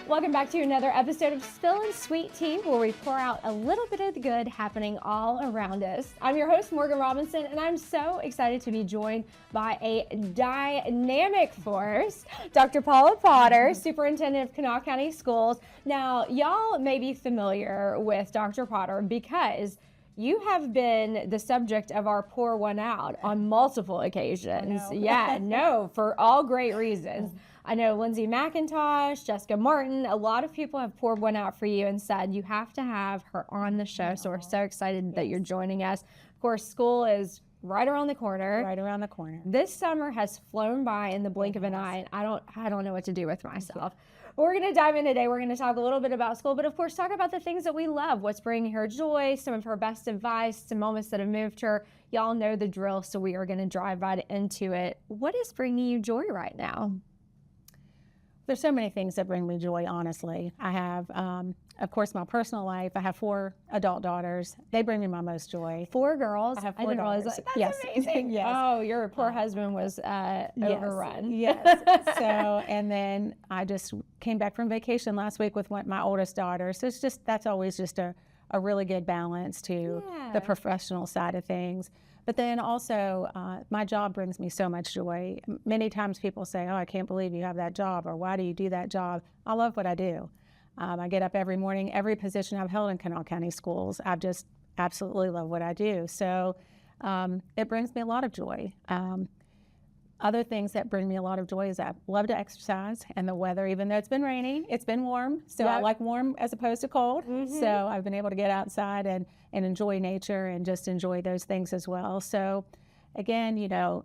Welcome back to another episode of Spillin Sweet Tea, where we pour out a little bit of the good happening all around us. I'm your host, Morgan Robinson, and I'm so excited to be joined by a dynamic force, Dr. Paula Potter, Superintendent of Kanawha County Schools. Now, y'all may be familiar with Dr. Potter because you have been the subject of our Pour One Out on multiple occasions. Yeah, no, for all great reasons. I know Lindsay McIntosh, Jessica Martin, a lot of people have poured one out for you and said you have to have her on the show. So we're so excited that you're joining us. Of course, school is right around the corner. Right around the corner. This summer has flown by in the blink of an eye, and I don't know what to do with myself. But we're going to dive in today. We're going to talk a little bit about school, but of course talk about the things that we love, what's bringing her joy, some of her best advice, some moments that have moved her. Y'all know the drill, so we are going to drive right into it. What is bringing you joy right now? There's so many things that bring me joy, honestly. I have, of course, my personal life. I have 4 adult daughters. They bring me my most joy. 4 girls? I have 4 daughters. That's amazing. Yes. Oh, your poor husband was overrun. Yes. So, and then I just came back from vacation last week with my oldest daughter. So it's just, that's always just a really good balance to the professional side of things. But then also, my job brings me so much joy. Many times people say, oh, I can't believe you have that job, or why do you do that job? I love what I do. I get up every morning. Every position I've held in Kanawha County Schools, I've just absolutely love what I do. So it brings me a lot of joy. Other things that bring me a lot of joy is I love to exercise, and the weather, even though it's been raining, it's been warm. So I like warm as opposed to cold. So I've been able to get outside and enjoy nature and just enjoy those things as well. So again, you know,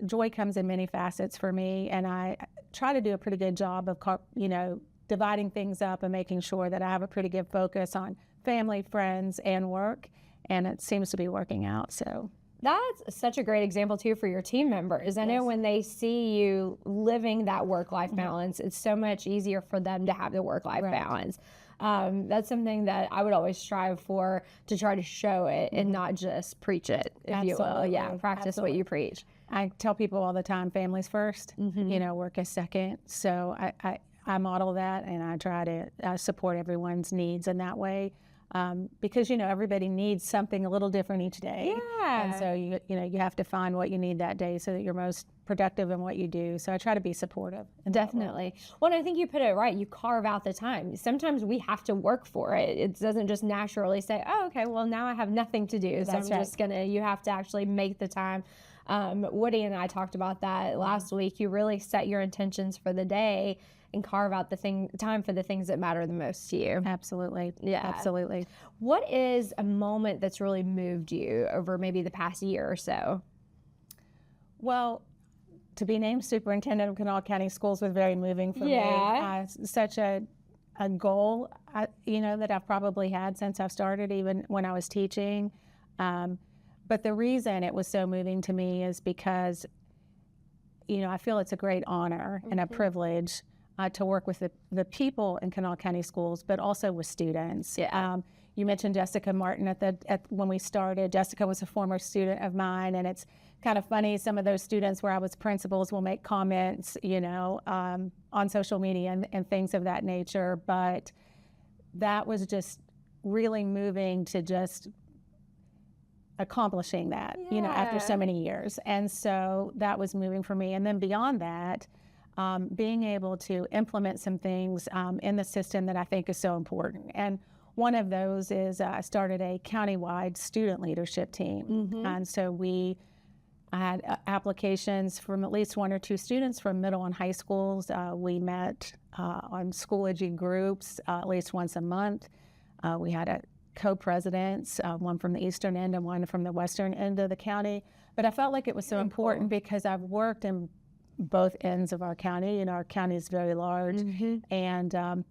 joy comes in many facets for me, and I try to do a pretty good job of, you know, dividing things up and making sure that I have a pretty good focus on family, friends, and work, and it seems to be working out. So that's such a great example, too, for your team members. I know when they see you living that work-life balance, it's so much easier for them to have the work-life balance. That's something that I would always strive for, to try to show it and not just preach it, if you will. Yeah, practice what you preach. I tell people all the time, families first, you know, work is second. So I model that, and I try to support everyone's needs in that way. Because, you know, everybody needs something a little different each day. Yeah. And so, you know, you have to find what you need that day so that you're most productive in what you do. So I try to be supportive. Definitely. Well, and I think you put it right. You carve out the time. Sometimes we have to work for it. It doesn't just naturally say, oh, okay, well, now I have nothing to do. So I'm just going to, you have to actually make the time. Woody and I talked about that last week. You really set your intentions for the day and carve out time for the things that matter the most to you. Absolutely. Yeah. Absolutely. What is a moment that's really moved you over maybe the past year or so? Well, to be named Superintendent of Kanawha County Schools was very moving for me. Such a goal, you know, that I've probably had since I've started, even when I was teaching. But the reason it was so moving to me is because, you know, I feel it's a great honor and a privilege to work with the people in Kanawha County Schools, but also with students. Yeah. You mentioned Jessica Martin when we started. Jessica was a former student of mine, and it's kind of funny, some of those students where I was principals will make comments, you know, on social media and things of that nature, but that was just really moving to just accomplishing that, you know, after so many years. And so that was moving for me. And then beyond that, being able to implement some things in the system that I think is so important. And one of those is I started a countywide student leadership team. And so I had applications from at least 1 or 2 students from middle and high schools. We met on Schoology groups at least once a month. We had co-presidents, one from the eastern end and one from the western end of the county. But I felt like it was so important because I've worked in both ends of our county, and our county is very large. And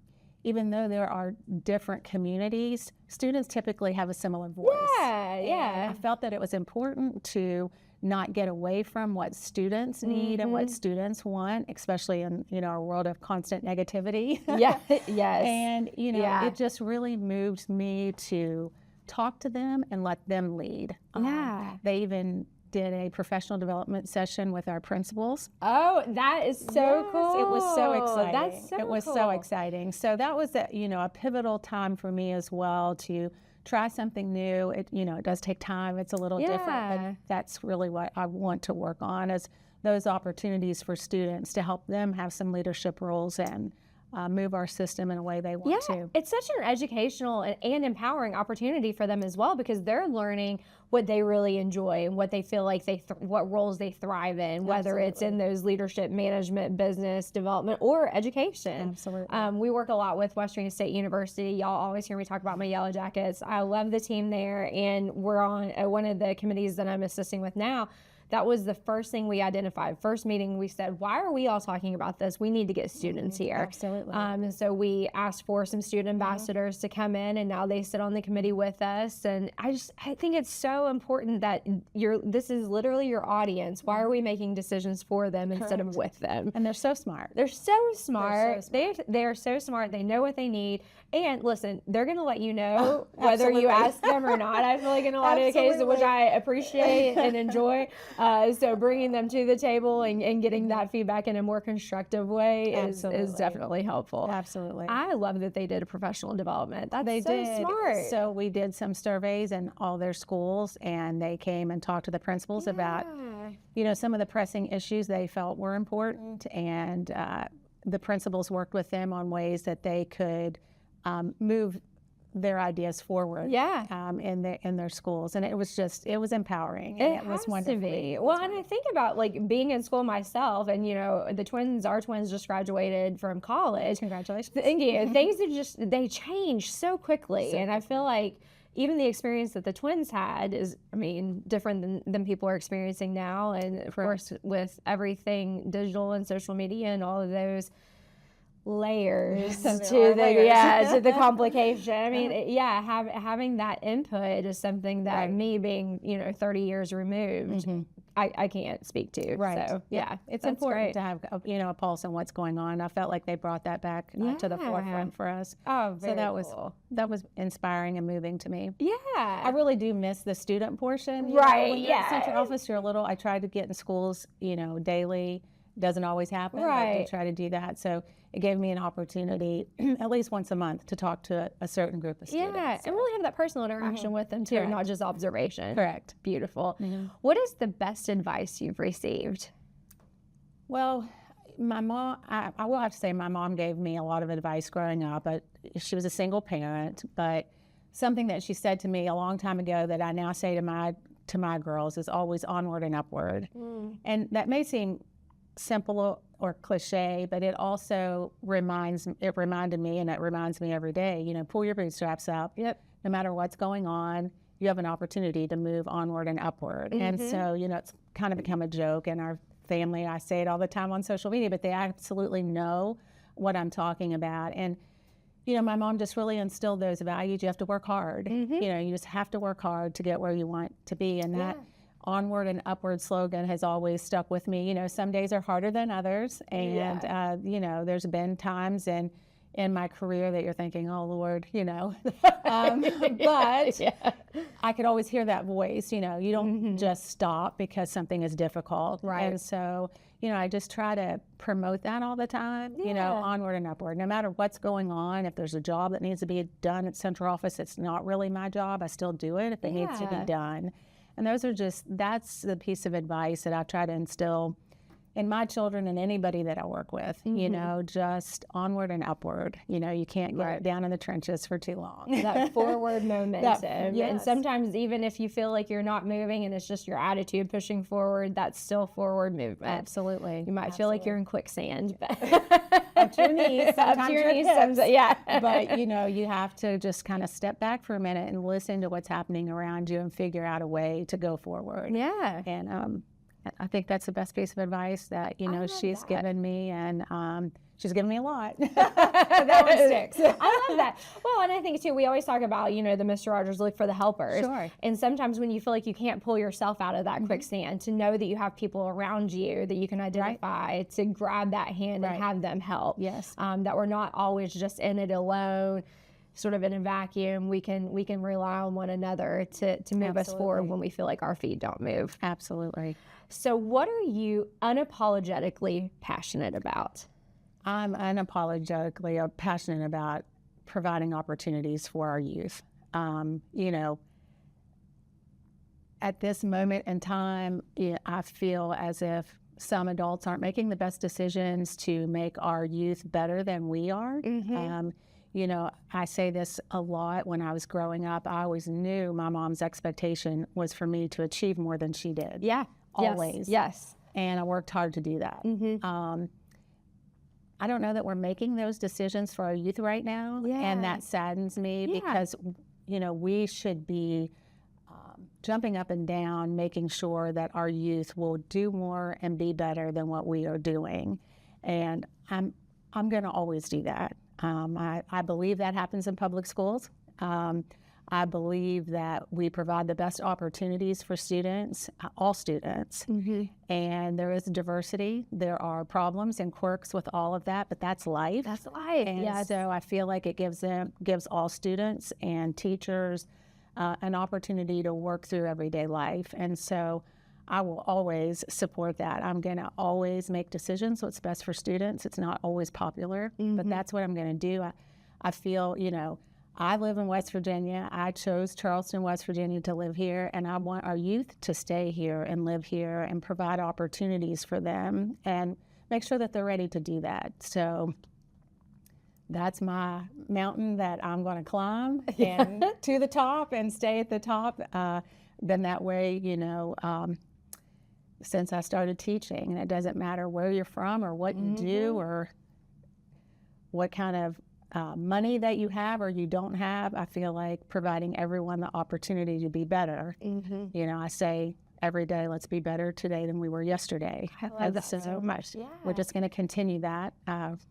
even though there are different communities, students typically have a similar voice. Yeah. I felt that it was important to not get away from what students need and what students want, especially in, you know, our world of constant negativity. And, you know, it just really moved me to talk to them and let them lead. They even did a professional development session with our principals. Oh, that is so cool. It was so exciting. That's so It was cool. so exciting. So that was a pivotal time for me as well to try something new. It does take time. It's a little different, but that's really what I want to work on, is those opportunities for students to help them have some leadership roles and move our system in a way they want to. It's such an educational and empowering opportunity for them as well, because they're learning what they really enjoy and what they feel like what roles they thrive in, whether it's in those leadership, management, business development, or education. Absolutely. We work a lot with Western State University. Y'all always hear me talk about my Yellow Jackets. I love the team there, and we're on one of the committees that I'm assisting with now. That was the first thing we identified. First meeting, we said, why are we all talking about this? We need to get students here. Absolutely. And so we asked for some student ambassadors to come in, and now they sit on the committee with us. And I think it's so important that this is literally your audience. Why are we making decisions for them instead of with them? And they're so smart. They're so smart. They are so smart. They know what they need. And listen, they're going to let you know whether you ask them or not. I feel like in a lot of cases, which I appreciate and enjoy. So bringing them to the table and getting that feedback in a more constructive way is definitely helpful. Absolutely. I love that they did a professional development. That's so smart. So we did some surveys in all their schools, and they came and talked to the principals about, some of the pressing issues they felt were important, and the principals worked with them on ways that they could move their ideas forward in their schools. And it was empowering. It was wonderful. To be. Well, and I think about like being in school myself, and our twins just graduated from college. Congratulations. Thank you. Things they change so quickly. And I feel like even the experience that the twins had is, different than people are experiencing now. And of course, with everything digital and social media and all of those layers to the complication. Having that input is something that me being 30 years removed, I can't speak to. Right. So it's important to have a pulse on what's going on. I felt like they brought that back to the forefront for us. Oh, very cool. That was inspiring and moving to me. Yeah. I really do miss the student portion. Right. When you're in central office, you're a little. I tried to get in schools, daily. Doesn't always happen. Right. But I try to do that. So it gave me an opportunity at least once a month to talk to a certain group of students. Yeah, and really have that personal interaction with them too, not just observation. Correct. Beautiful. What is the best advice you've received? Well, my mom, I will have to say my mom gave me a lot of advice growing up, but she was a single parent. But something that she said to me a long time ago that I now say to my girls is always onward and upward. And that may seem simple or cliche, but it also reminded me, and it reminds me every day, pull your bootstraps up. Yep. No matter what's going on, you have an opportunity to move onward and upward. And so, it's kind of become a joke in our family. I say it all the time on social media, but they absolutely know what I'm talking about. And, my mom just really instilled those values. You have to work hard. You just have to work hard to get where you want to be. And that onward and upward slogan has always stuck with me. Some days are harder than others. And, there's been times in my career that you're thinking, oh, Lord, but I could always hear that voice, you don't just stop because something is difficult. Right. And so, I just try to promote that all the time, onward and upward, no matter what's going on. If there's a job that needs to be done at central office, it's not really my job. I still do it if it needs to be done. And that's the piece of advice that I try to instill in my children and anybody that I work with, just onward and upward. You can't get down in the trenches for too long. That forward momentum. And sometimes even if you feel like you're not moving and it's just your attitude pushing forward, that's still forward movement. Absolutely. You might feel like you're in quicksand. But up to your knees. Up to your knees. But, you have to just kind of step back for a minute and listen to what's happening around you and figure out a way to go forward. Yeah. And I think that's the best piece of advice that, she's given me, and she's given me a lot. That one sticks. I love that. Well, and I think, too, we always talk about, the Mr. Rogers look for the helpers. Sure. And sometimes when you feel like you can't pull yourself out of that quicksand, to know that you have people around you that you can identify, to grab that hand and have them help. Yes. That we're not always just in it alone, sort of in a vacuum, we can rely on one another to move us forward when we feel like our feet don't move. Absolutely. So what are you unapologetically passionate about? I'm unapologetically passionate about providing opportunities for our youth. You know, at this moment in time, I feel as if some adults aren't making the best decisions to make our youth better than we are. You know, I say this a lot. When I was growing up, I always knew my mom's expectation was for me to achieve more than she did. Yeah. Always. Yes. And I worked hard to do that. I don't know that we're making those decisions for our youth right now. And that saddens me because, you know, we should be jumping up and down, making sure that our youth will do more and be better than what we are doing. And I'm going to always do that. I believe that happens in public schools. I believe that we provide the best opportunities for students, all students. And there is diversity. There are problems and quirks with all of that, but that's life. That's life. And so I feel like it gives all students and teachers an opportunity to work through everyday life. And so I will always support that. I'm going to always make decisions what's best for students. It's not always popular, but that's what I'm going to do. I feel, you know, I live in West Virginia. I chose Charleston, West Virginia to live here, and I want our youth to stay here and live here and provide opportunities for them and make sure that they're ready to do that. So that's my mountain that I'm going to climb and to the top and stay at the top. Been that way, you know, since I started teaching. And it doesn't matter where you're from or what you do or what kind of money that you have or you don't have. I feel like providing everyone the opportunity to be better. You know, I say every day, let's be better today than we were yesterday. I love that so much. We're just going to continue that,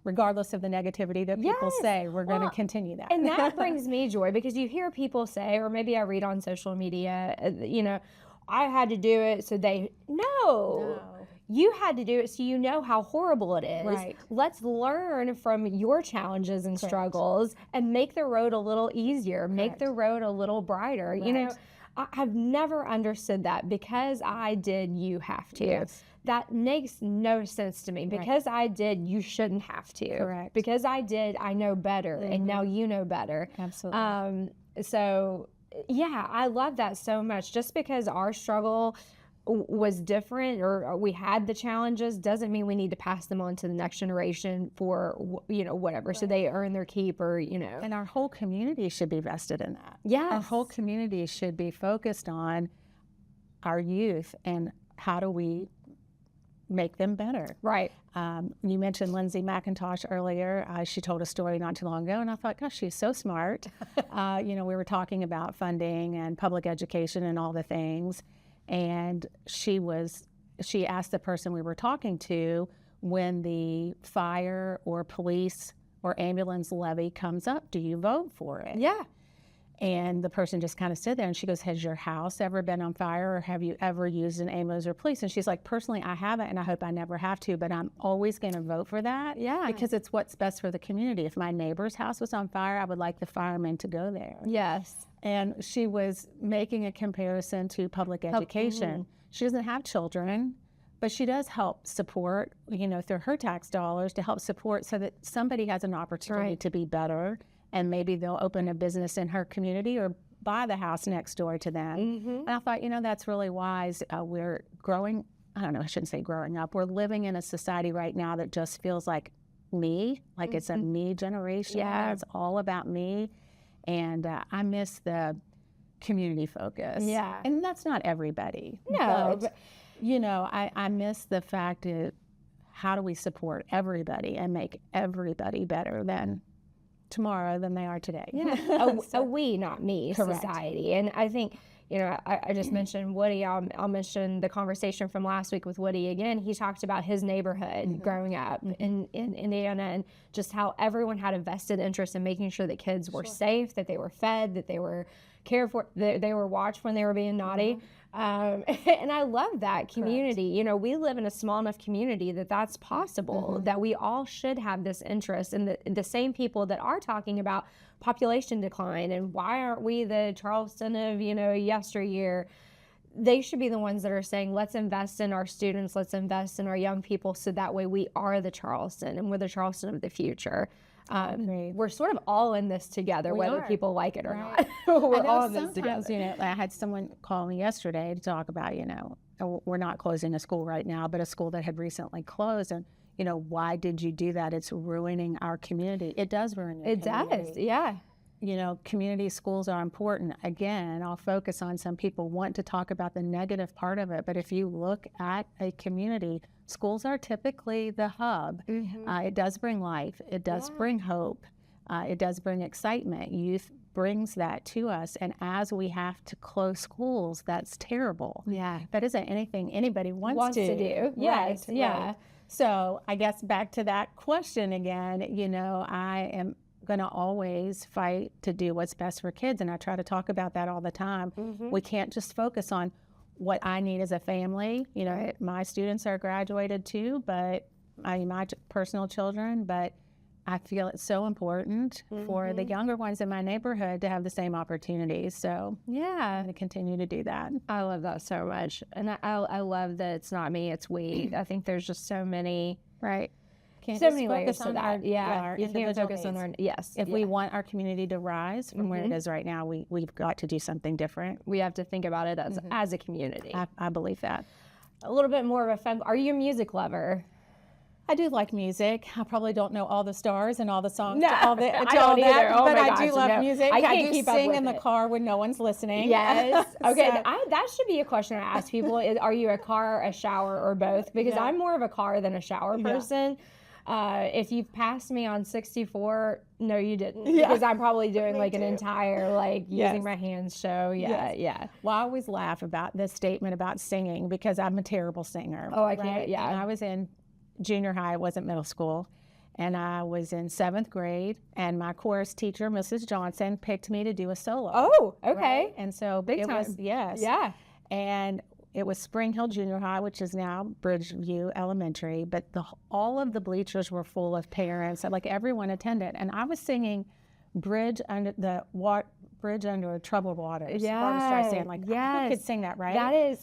regardless of the negativity that people say. We're going to continue that. And that brings me joy, because you hear people say, or maybe I read on social media, you know, I had to do it so they no. You had to do it so you know how horrible it is. Right. Let's learn from your challenges and struggles and make the road a little easier, make the road a little brighter. You know, I've never understood that. Because I did, you have to. That makes no sense to me. Because I did, you shouldn't have to. Because I did, I know better, and now you know better. Absolutely. So, yeah, I love that so much. Just because our struggle was different or we had the challenges doesn't mean we need to pass them on to the next generation for, you know, whatever. So they earn their keep, or, you know. And our whole community should be vested in that. Our whole community should be focused on our youth and how do we make them better. You mentioned Lindsay McIntosh earlier. She told a story not too long ago, and I thought, gosh, she's so smart. You know, we were talking about funding and public education and all the things. And she asked the person we were talking to, when the fire or police or ambulance levy comes up, do you vote for it? And the person just kind of stood there, and she goes, has your house ever been on fire, or have you ever used an ambulance or police? And she's like, personally, I haven't, and I hope I never have to, but I'm always going to vote for that because it's what's best for the community. If my neighbor's house was on fire, I would like the firemen to go there. And she was making a comparison to public education. She doesn't have children, but she does help support, you know, through her tax dollars to help support so that somebody has an opportunity to be better. And maybe they'll open a business in her community or buy the house next door to them. And I thought, you know, that's really wise. We're growing, I don't know, I shouldn't say growing up. We're living in a society right now that just feels like me, like it's a me generation. It's all about me. And I miss the community focus. And that's not everybody. But, you know, I miss the fact that how do we support everybody and make everybody better than tomorrow than they are today. A we, not me society. And I think, you know, I just mentioned Woody. I'll mention the conversation from last week with Woody again. He talked about his neighborhood growing up in Indiana, and just how everyone had a vested interest in making sure that kids were safe, that they were fed, that they were cared for, that they were watched when they were being naughty. And I love that community. You know, we live in a small enough community that that's possible, that we all should have this interest. And the same people that are talking about population decline and why aren't we the Charleston of, you know, yesteryear, they should be the ones that are saying, let's invest in our students, let's invest in our young people, so that way we are the Charleston and we're the Charleston of the future. We're sort of all in this together, whether people like it or not. We're all in this together. You know, I had someone call me yesterday to talk about, you know, we're not closing a school right now, but a school that had recently closed. And, you know, why did you do that? It's ruining our community. It does ruin your community. It does, yeah. You know, community schools are important. Again, I'll focus on, some people want to talk about the negative part of it, but if you look at a community, schools are typically the hub. It does bring life. It does bring hope. It does bring excitement. Youth brings that to us. And as we have to close schools, that's terrible. Yeah. That isn't anything anybody wants to do. Yes. Right. Yeah. Right. So I guess back to that question again, you know, I am going to always fight to do what's best for kids. And I try to talk about that all the time. We can't just focus on what I need as a family. You know, my students are graduated too, but my personal children, but I feel it's so important for the younger ones in my neighborhood to have the same opportunities. So I'm going to continue to do that. I love that so much. And I love that it's not me, it's we. I think there's just so many. Right. So many layers to that. You can't focus on our, If we want our community to rise from where it is right now, we've got to do something different. We have to think about it as a community. I believe that. A little bit more of a fun. Are you a music lover? I do like music. I probably don't know all the stars and all the songs. No, I don't either. Oh but my I gosh, do love music. I can't do keep up sing with in the it. car when no one's listening. Yes. Okay. So- That should be a question I ask people. Are you a car, a shower, or both? Because I'm more of a car than a shower person. If you passed me on 64, no, you didn't. Because I'm probably doing like an entire, like using my hands show. Yeah. Well, I always laugh about this statement about singing because I'm a terrible singer. Oh, I can't. Yeah. And I was in junior high. It wasn't middle school. And I was in 7th grade, and my chorus teacher, Mrs. Johnson, picked me to do a solo. Oh, okay. Right? And so Big it time. was, yes. Yeah. And it was Spring Hill Junior High, which is now Bridgeview Elementary, but all of the bleachers were full of parents, like everyone attended. And I was singing Bridge Under Troubled Waters. Barbra Streisand, like, I could sing that, right? That is.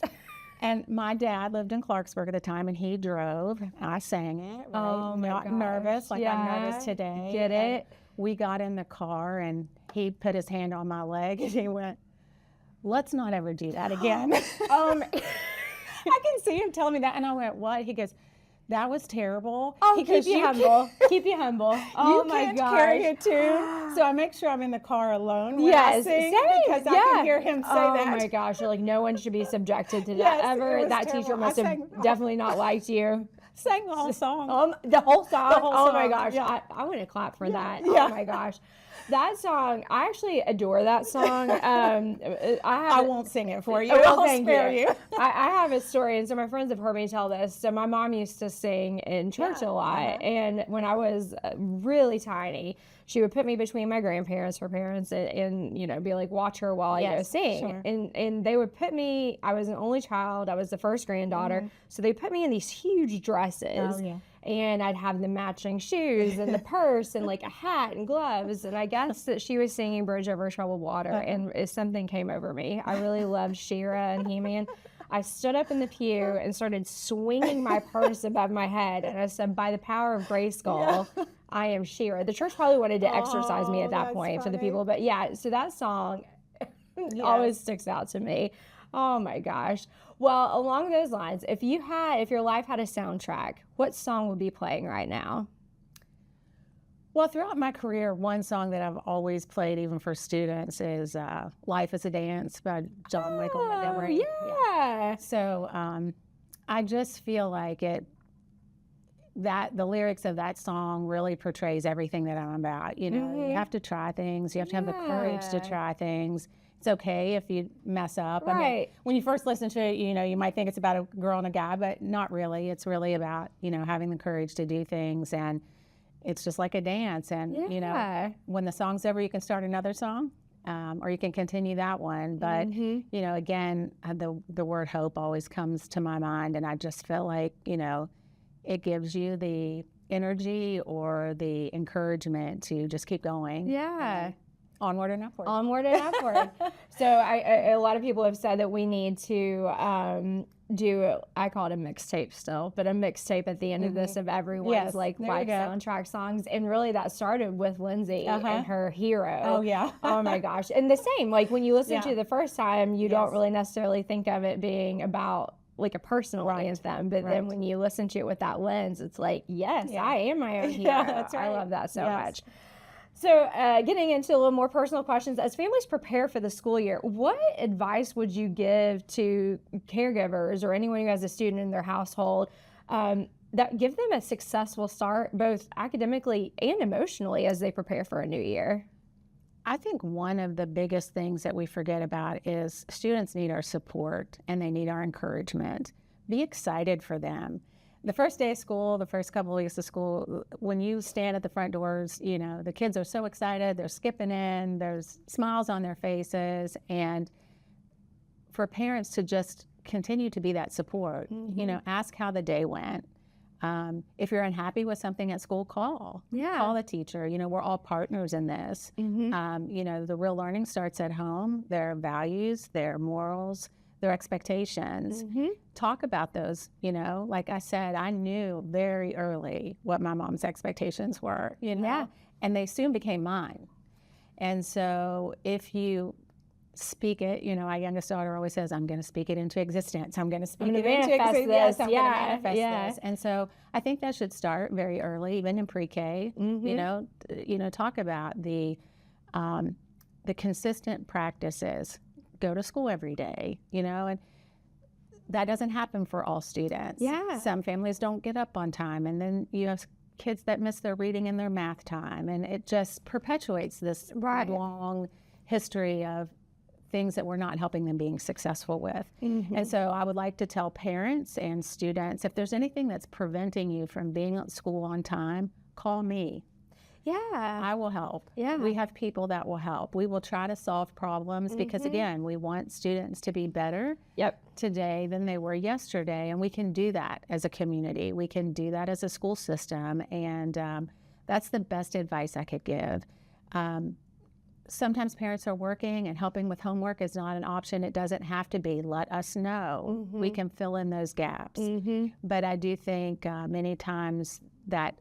And my dad lived in Clarksburg at the time, and he drove. I sang it. Right? Oh, my Not gosh. nervous, like I'm nervous today. Get it? And we got in the car, and he put his hand on my leg, and he went, "Let's not ever do that again." I can see him telling me that, and I went, "What?" He goes, "That was terrible." Oh, he keep goes, you humble. Keep you humble. Oh, you my can't gosh. carry a tune. So I make sure I'm in the car alone when Yes, I sing same. because I can hear him say that. Oh my gosh, you're like, no one should be subjected to that Yes, ever. it was That terrible. teacher must I have sang- definitely not liked you. Sang the whole song. The whole song? The whole Oh my song, gosh, yeah. I want to clap for that. Yeah. Oh my gosh. That song, I actually adore that song. I won't sing it for you. Well, I'll thank spare you. I have a story, and so my friends have heard me tell this. So my mom used to sing in church a lot, and when I was really tiny, she would put me between my grandparents, her parents, and you know, be like, watch her while I go sing. Sure. And they would put me. I was an only child. I was the first granddaughter, so they put me in these huge dresses. Oh, yeah. And I'd have the matching shoes and the purse and like a hat and gloves. And I guess that she was singing Bridge Over Troubled Water, and something came over me. I really loved She-Ra and He-Man. I stood up in the pew and started swinging my purse above my head. And I said, by the power of Grayskull, I am She-Ra. The church probably wanted to exercise me at that point for the people. But yeah, so that song always sticks out to me. Oh my gosh. Well, along those lines, if your life had a soundtrack, what song would be playing right now? Well, throughout my career, one song that I've always played, even for students, is "Life Is a Dance" by John Michael Montgomery. Yeah. So I just feel like that the lyrics of that song really portrays everything that I'm about. You know, you have to try things. You have to have the courage to try things. It's okay if you mess up. Right. I mean, when you first listen to it, you know, you might think it's about a girl and a guy, but not really. It's really about, you know, having the courage to do things, and it's just like a dance. And, you know, when the song's over, you can start another song. or you can continue that one. But, again, the word hope always comes to my mind. And I just feel like, it gives you the energy or the encouragement to just keep going. Yeah. Onward and upward. Onward and upward. So a lot of people have said that we need to do, I call it a mixtape still, but a mixtape at the end of this of everyone's life soundtrack songs. And really that started with Lindsay and her hero. Oh, yeah. Oh, my gosh. And the same, like when you listen to it the first time, you don't really necessarily think of it being about like a personal anthem, but then when you listen to it with that lens, it's like, yes, I am my own hero. Yeah, that's right. I love that so much. So getting into a little more personal questions, as families prepare for the school year, what advice would you give to caregivers or anyone who has a student in their household that give them a successful start, both academically and emotionally, as they prepare for a new year? I think one of the biggest things that we forget about is students need our support and they need our encouragement. Be excited for them. The first day of school, the first couple of weeks of school, when you stand at the front doors, the kids are so excited, they're skipping in, there's smiles on their faces, and for parents to just continue to be that support, ask how the day went. If you're unhappy with something at school, call the teacher. We're all partners in this. The real learning starts at home, their values, their morals, their expectations. Talk about those, like I said, I knew very early what my mom's expectations were, and they soon became mine. And so if you speak it, our youngest daughter always says, I'm going to speak it into existence. I'm going to speak it into existence. Yes, I'm going to manifest this. And so I think that should start very early, even in pre-K, talk about the consistent practices. Go to school every day, and that doesn't happen for all students. Yeah. Some families don't get up on time, and then you have kids that miss their reading and their math time, and it just perpetuates this long history of things that we're not helping them being successful with. And so I would like to tell parents and students, if there's anything that's preventing you from being at school on time, call me. Yeah. I will help. Yeah. We have people that will help. We will try to solve problems because, again, we want students to be better today than they were yesterday. And we can do that as a community. We can do that as a school system. And that's the best advice I could give. Sometimes parents are working and helping with homework is not an option. It doesn't have to be. Let us know. We can fill in those gaps. But I do think many times that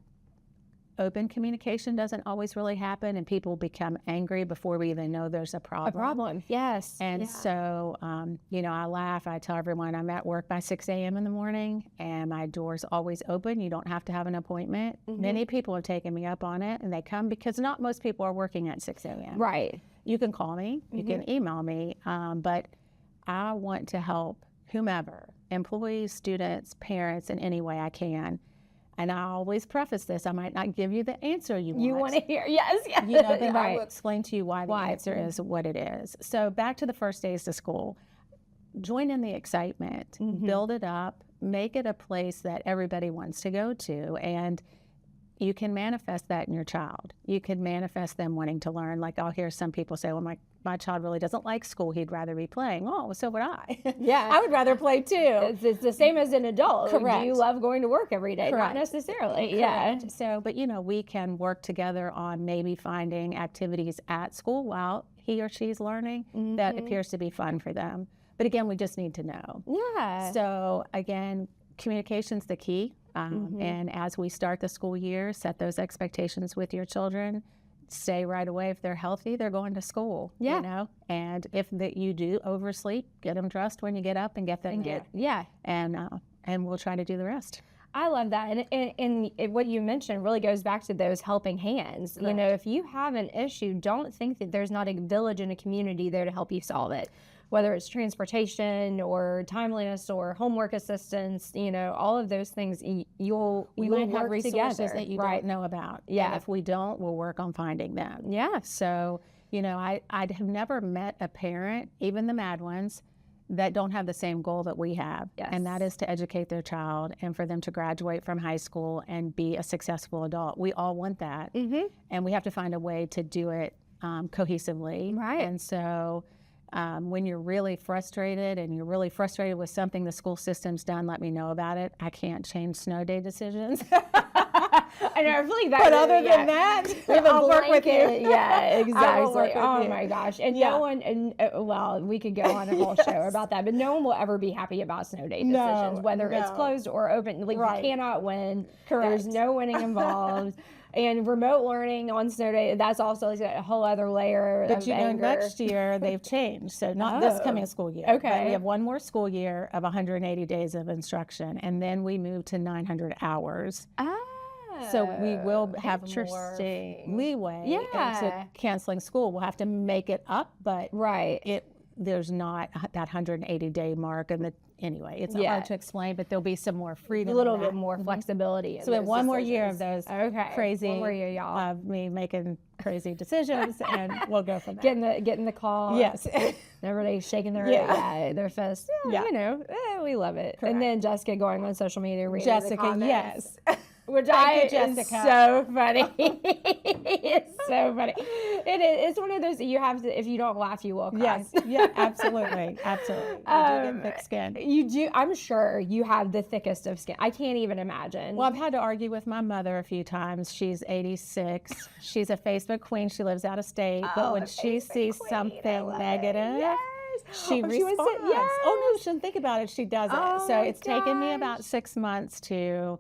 open communication doesn't always really happen, and people become angry before we even know there's a problem. Yes. And so, I laugh. I tell everyone I'm at work by 6 a.m. in the morning, and my door's always open. You don't have to have an appointment. Many people have taken me up on it, and they come because not most people are working at 6 a.m. Right. You can call me. You can email me. But I want to help whomever, employees, students, parents, in any way I can. And I always preface this, I might not give you the answer you want. You want to hear, yes. But I will explain to you why the answer is what it is. So back to the first days to school. Join in the excitement, build it up, make it a place that everybody wants to go to. And you can manifest that in your child. You can manifest them wanting to learn. Like I'll hear some people say, well, my child really doesn't like school. He'd rather be playing. Oh, so would I. Yeah. I would rather play too. It's the same as an adult. Correct. Do you love going to work every day? Correct. Not necessarily. Correct. Yeah. So, but we can work together on maybe finding activities at school while he or she's learning that appears to be fun for them. But again, we just need to know. Yeah. So again, communication's the key. And as we start the school year, set those expectations with your children. Say right away, if they're healthy, they're going to school. And if you do oversleep, get them dressed when you get up and get them and we'll try to do the rest. I love that. And what you mentioned really goes back to those helping hands. Right. If you have an issue, don't think that there's not a village and a community there to help you solve it. Whether it's transportation or timeliness or homework assistance, all of those things, we might have resources together that you don't know about. Yeah. And if we don't, we'll work on finding them. Yeah. So, I have never met a parent, even the mad ones, that don't have the same goal that we have. Yes. And that is to educate their child and for them to graduate from high school and be a successful adult. We all want that. And we have to find a way to do it cohesively. Right. And so when you're really frustrated with something the school system's done, let me know about it. I can't change snow day decisions. I know, I feel like that. But other than that, I'll work with you. Yeah, exactly. Oh you. my gosh. And no one, well, we could go on a whole show about that, but no one will ever be happy about snow day decisions, whether it's closed or open. Like, you cannot win. Correct. There's no winning involved. And remote learning on snow day, that's also like a whole other layer but of you know, anger. next year they've changed. So not this coming school year. Okay. But we have one more school year of 180 days of instruction, and then we move to 900 hours. So we will have more leeway into canceling school. We'll have to make it up, but there's not that 180-day mark. And anyway, it's hard to explain, but there'll be some more freedom. A little bit more flexibility. So we have one more year of those crazy, one more year, y'all. Me making crazy decisions, and we'll go from there. Getting the call. Yes. Everybody shaking their their fist. Yeah. You know, we love it. Correct. And then Jessica going on social media, reading Jessica, the comments. yes. Which Jessica. Is so funny. It's so funny. It is. It's one of those that you have to. If you don't laugh, you will cry. Yes. Yeah. Absolutely. Absolutely. You do get thick skin. You do. I'm sure you have the thickest of skin. I can't even imagine. Well, I've had to argue with my mother a few times. She's 86. She's a Facebook queen. She lives out of state. But when she sees something negative, she responds. Oh no, she doesn't think about it. She does it. So it's taken me about 6 months to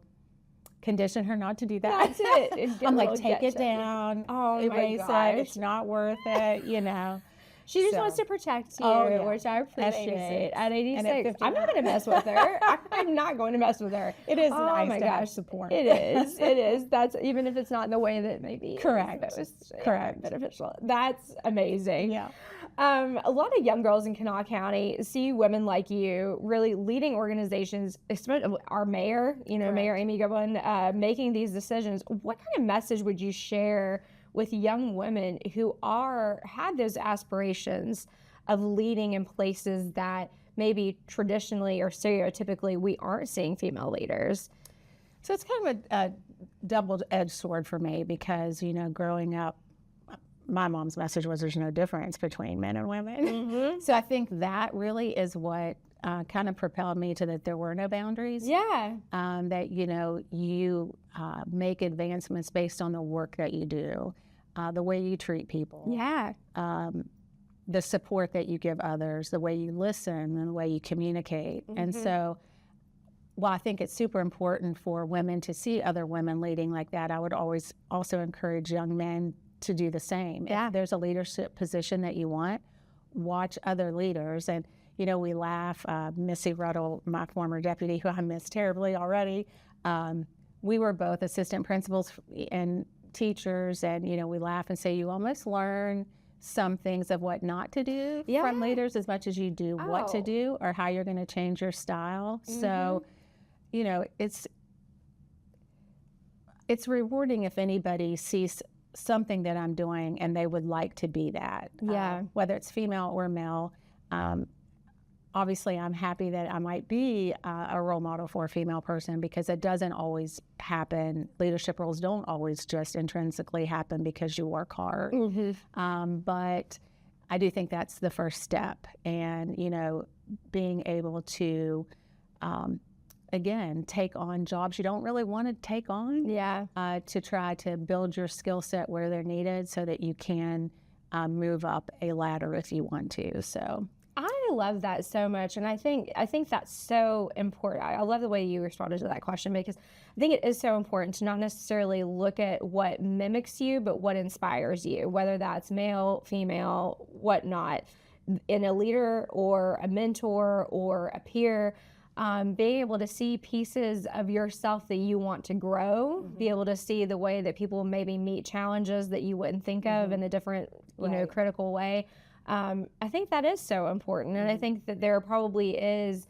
condition her not to do that. That's it. I'm like, take it down. Erase it. It's not worth it. You know. She just wants to protect you, which I appreciate. At 86, I'm not going to mess with her. I'm not going to mess with her. It is nice to have support. It is. It is. That's even if it's not in the way that maybe correct. Beneficial. That's amazing. Yeah. A lot of young girls in Kanawha County see women like you really leading organizations, especially our mayor, Mayor Amy Goodwin, making these decisions. What kind of message would you share with young women who had those aspirations of leading in places that maybe traditionally or stereotypically we aren't seeing female leaders? So it's kind of a double-edged sword for me because, growing up, my mom's message was there's no difference between men and women. Mm-hmm. So I think that really is what kind of propelled me to that there were no boundaries. Yeah. That, you make advancements based on the work that you do, the way you treat people. Yeah. The support that you give others, the way you listen and the way you communicate. Mm-hmm. And so while I think it's super important for women to see other women leading like that, I would always also encourage young men to do the same. Yeah. If there's a leadership position that you want, watch other leaders. And, we laugh. Missy Ruddle, my former deputy, who I miss terribly already, we were both assistant principals and teachers. And, we laugh and say, you almost learn some things of what not to do from leaders as much as you do what to do or how you're going to change your style. Mm-hmm. So, it's rewarding if anybody sees something that I'm doing and they would like to be that. Whether it's female or male. Obviously, I'm happy that I might be a role model for a female person because it doesn't always happen. Leadership roles don't always just intrinsically happen because you work hard. Mm-hmm. But I do think that's the first step. And, being able to, again, take on jobs you don't really want to take on. To try to build your skill set where they're needed so that you can move up a ladder if you want to. So I love that so much, and I think that's so important. I love the way you responded to that question because I think it is so important to not necessarily look at what mimics you, but what inspires you, whether that's male, female, whatnot, in a leader or a mentor or a peer. Being able to see pieces of yourself that you want to grow, be able to see the way that people maybe meet challenges that you wouldn't think of in a different, critical way. I think that is so important. And I think that there probably is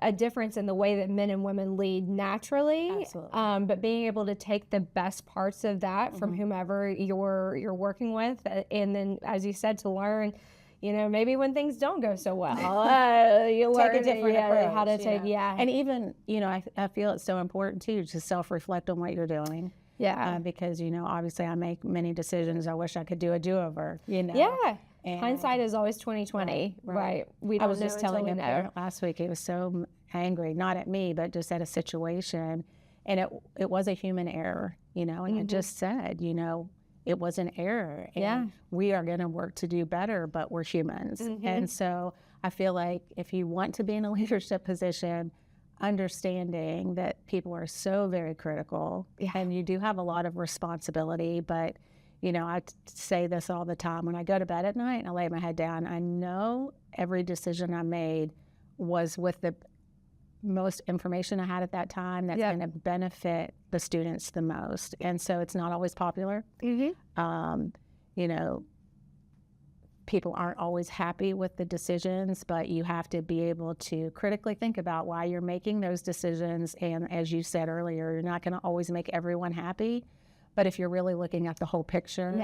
a difference in the way that men and women lead naturally. Absolutely. But being able to take the best parts of that from whomever you're working with, and then, as you said, to learn, maybe when things don't go so well, you learn take a different approach, how to take, And even, I feel it's so important too to self-reflect on what you're doing. Yeah. Because, obviously I make many decisions. I wish I could do a do-over, Yeah. And hindsight is always 20/20. Right. We don't I was know just until telling we a know. parent last week, he was so angry, not at me, but just at a situation. And it was a human error, and I just said, it was an error. And we are going to work to do better, but we're humans. And so I feel like if you want to be in a leadership position, understanding that people are so very critical and you do have a lot of responsibility, but I say this all the time. When I go to bed at night and I lay my head down, I know every decision I made was with the most information I had at that time that's going to benefit the students the most. And so it's not always popular. People aren't always happy with the decisions, but you have to be able to critically think about why you're making those decisions. And as you said earlier, you're not going to always make everyone happy. But if you're really looking at the whole picture,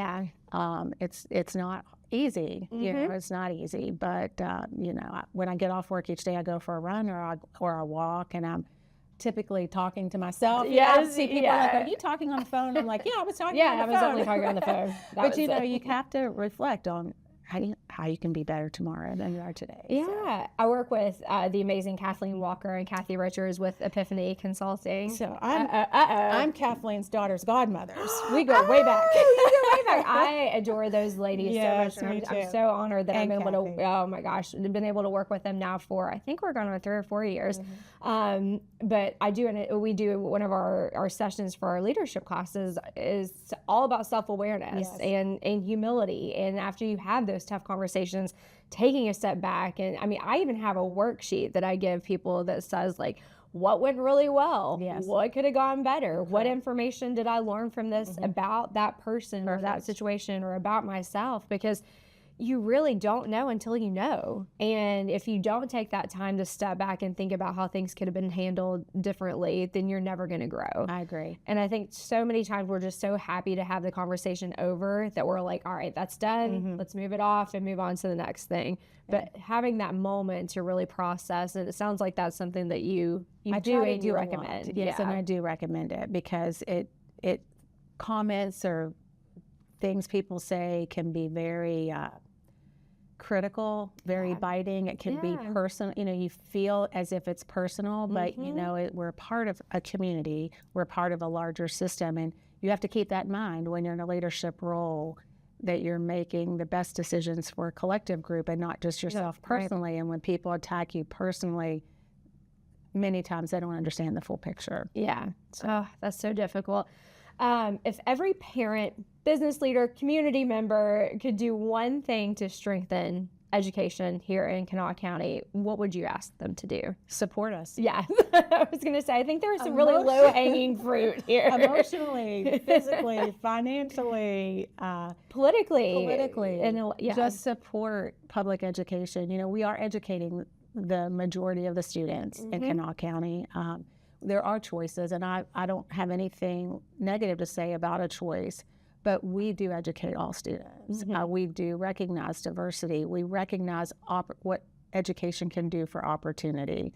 it's not easy. It's not easy. But when I get off work each day, I go for a run or a walk, and I'm typically talking to myself. I see people like, "Are you talking on the phone?" I'm like, "Yeah, I was talking on the phone." I was definitely talking on the phone. But you have to reflect on how you can be better tomorrow than you are today. Yeah. I work with the amazing Kathleen Walker and Kathy Richards with Epiphany Consulting. So I'm Kathleen's daughter's godmothers. We go way back. You go way back. I adore those ladies so much. Me too. I'm so honored that And I'm able Kathy. to, oh my gosh, been able to work with them now for, I think we're going on 3 or 4 years. But we do one of our sessions for our leadership classes is all about self-awareness and humility. And after you have those tough conversations, taking a step back. And I even have a worksheet that I give people that says like, what went really well? What could have gone better? What information did I learn from this about that person or that situation or about myself? Because you really don't know until you know. And if you don't take that time to step back and think about how things could have been handled differently, then you're never going to grow. I agree. And I think so many times we're just so happy to have the conversation over that we're like, all right, that's done. Let's move it off and move on to the next thing. But having that moment to really process, and it sounds like that's something that you do and you recommend. Yes, and I do recommend it because it comments or things people say can be very critical, very biting. It can be personal. You feel as if it's personal, but we're part of a community. We're part of a larger system, and you have to keep that in mind when you're in a leadership role, that you're making the best decisions for a collective group and not just yourself personally. And when people attack you personally, many times they don't understand the full picture. Yeah. Oh, that's so difficult. If every parent, business leader, community member could do one thing to strengthen education here in Kanawha County, what would you ask them to do? Support us. Yeah. I was going to say, I think there's some really low-hanging fruit here. Emotionally, physically, financially, politically. And just support public education. We are educating the majority of the students in Kanawha County. There are choices, and I don't have anything negative to say about a choice, but we do educate all students. We do recognize diversity. We recognize what education can do for opportunity.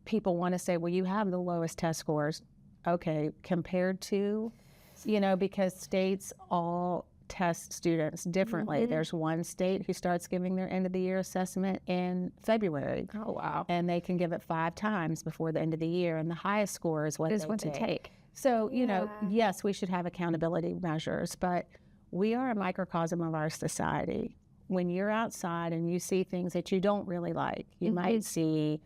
People want to say, well, you have the lowest test scores. Okay, compared to, because states all test students differently. There's one state who starts giving their end of the year assessment in February. Oh, wow. And they can give it 5 times before the end of the year, and the highest score is what they take. So, yes, we should have accountability measures, but we are a microcosm of our society. When you're outside and you see things that you don't really like, you might see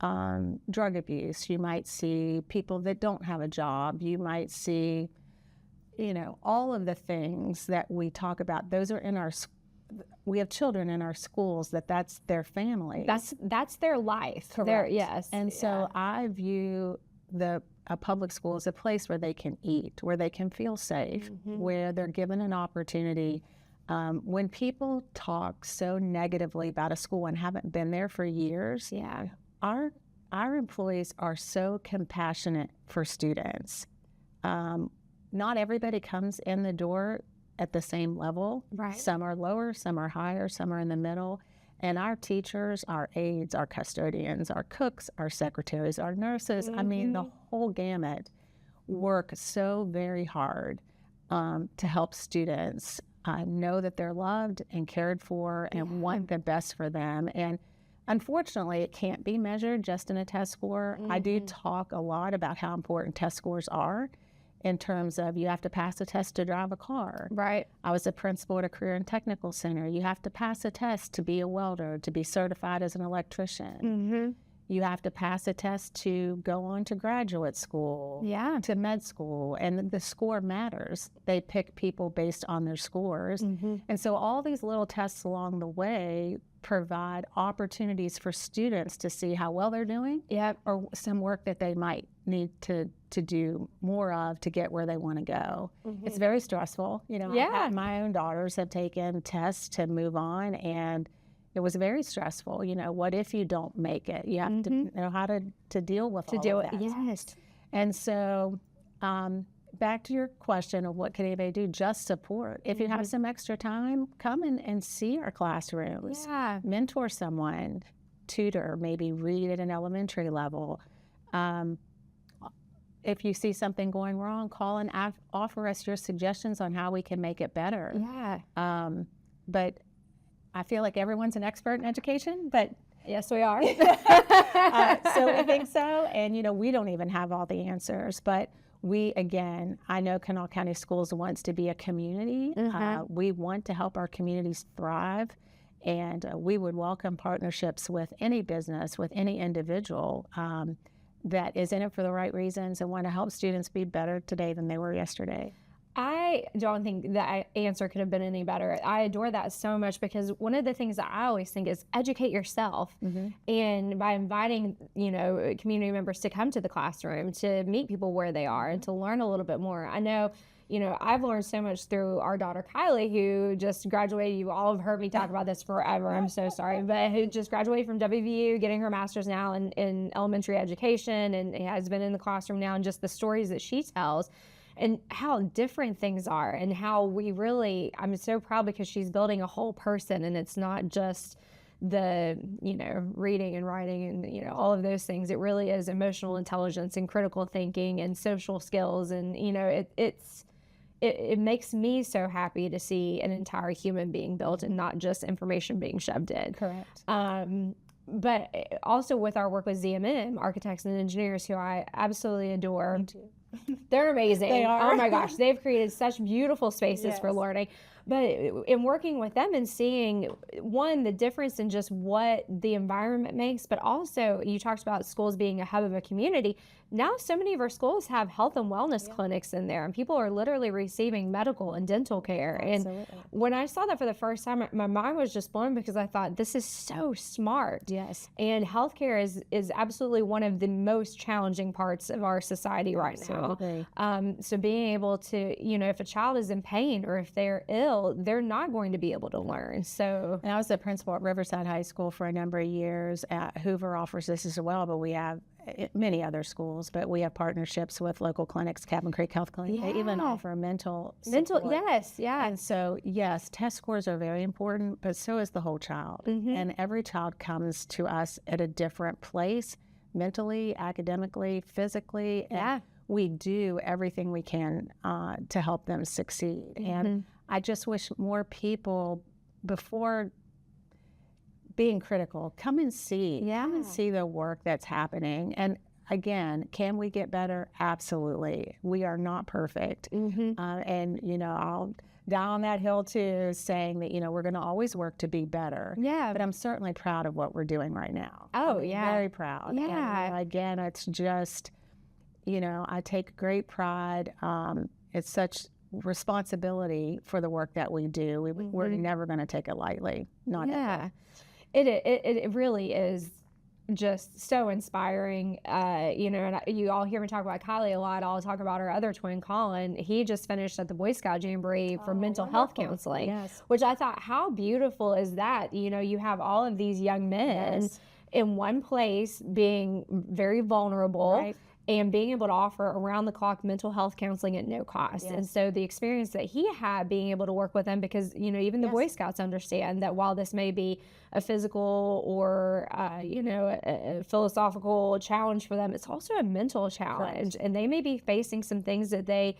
drug abuse, you might see people that don't have a job, you might see all of the things that we talk about. Those are in we have children in our schools that's their family. That's their life. Correct. Yes. And so I view a public school as a place where they can eat, where they can feel safe, where they're given an opportunity. When people talk so negatively about a school and haven't been there for years, our employees are so compassionate for students. Not everybody comes in the door at the same level. Right. Some are lower, some are higher, some are in the middle. And our teachers, our aides, our custodians, our cooks, our secretaries, our nurses, the whole gamut. work so very hard to help students know that they're loved and cared for and want the best for them. And unfortunately, it can't be measured just in a test score. I do talk a lot about how important test scores are in terms of you have to pass a test to drive a car. Right. I was a principal at a career and technical center. You have to pass a test to be a welder, to be certified as an electrician. You have to pass a test to go on to graduate school, to med school, and the score matters. They pick people based on their scores. And so all these little tests along the way provide opportunities for students to see how well they're doing or some work that they might need to do more of to get where they want to go. It's very stressful. You know, my own daughters have taken tests to move on, and it was very stressful. You know, what if you don't make it? You have to know how to deal with all of that. Yes. And so back to your question of what can anybody do, just support. If you have some extra time, come and see our classrooms. Mentor someone, tutor, maybe read at an elementary level. If you see something going wrong, call and offer us your suggestions on how we can make it better. But I feel like everyone's an expert in education, but yes, we are. So we think so. And, you know, we don't even have all the answers. But we, again, I know Kanawha County Schools wants to be a community. We want to help our communities thrive. And we would welcome partnerships with any business, with any individual that is in it for the right reasons and want to help students be better today than they were yesterday. I don't think that answer could have been any better. I adore that so much because one of the things that I always think is educate yourself. And by inviting, you know, community members to come to the classroom, to meet people where they are and to learn a little bit more. I know, you know, I've learned so much through our daughter Kylie, who just graduated. You all have heard me talk about this forever. I'm so sorry, but who just graduated from WVU, getting her master's now in elementary education, and has been in the classroom now, and just the stories that she tells. And how different things are, and how we really, I'm so proud because she's building a whole person, and it's not just the, you know, reading and writing and, you know, all of those things. It really is emotional intelligence and critical thinking and social skills. And, you know, it makes me so happy to see an entire human being built and not just information being shoved in. Correct. But also with our work with ZMM, architects and engineers, who I absolutely adore. Me too. They're amazing. They are. Oh my gosh, they've created such beautiful spaces for learning. But in working with them and seeing, one, the difference in just what the environment makes, but also you talked about schools being a hub of a community. Now so many of our schools have health and wellness clinics in there, and people are literally receiving medical and dental care. Absolutely. And when I saw that for the first time, my mind was just blown because I thought, this is so smart. Yes. And healthcare is absolutely one of the most challenging parts of our society right Absolutely. now. So being able to, you know, if a child is in pain or if they're ill, they're not going to be able to learn. So, and I was the principal at Riverside High School for a number of years. Hoover offers this as well, but we have many other schools, but we have partnerships with local clinics, Cabin Creek Health Clinic. They even offer mental support. And so, yes, test scores are very important, but so is the whole child. And every child comes to us at a different place, mentally, academically, physically. And we do everything we can to help them succeed. And I just wish more people, before being critical, come and see the work that's happening. And again, can we get better? Absolutely. We are not perfect. And, you know, I'll die on that hill too, saying that, you know, we're going to always work to be better. But I'm certainly proud of what we're doing right now. Very proud. And, you know, again, it's just, you know, I take great pride. It's such responsibility for the work that we do. We're never going to take it lightly. Not ever. It really is just so inspiring. You know, and you all hear me talk about Kylie a lot. I'll talk about our other twin, Colin. He just finished at the Boy Scout Jamboree for mental health counseling, which I thought, how beautiful is that? You know, you have all of these young men in one place being very vulnerable. and being able to offer around the clock mental health counseling at no cost. And so the experience that he had being able to work with them, because, you know, even the Boy Scouts understand that while this may be a physical or, you know, a philosophical challenge for them, it's also a mental challenge. And they may be facing some things that they,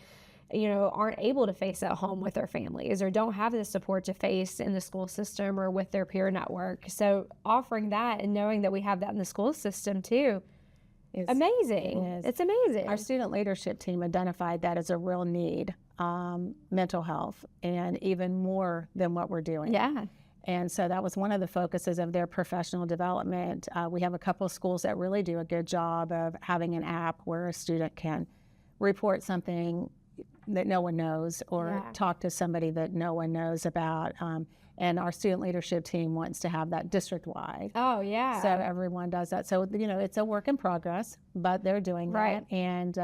you know, aren't able to face at home with their families, or don't have the support to face in the school system or with their peer network. So offering that and knowing that we have that in the school system too, amazing. It's amazing. Our student leadership team identified that as a real need, mental health, and even more than what we're doing. Yeah. And so that was one of the focuses of their professional development. We have a couple of schools that really do a good job of having an app where a student can report something that no one knows, or talk to somebody that no one knows about. And our student leadership team wants to have that district-wide. Oh, yeah. So everyone does that. So, you know, it's a work in progress, but they're doing that. And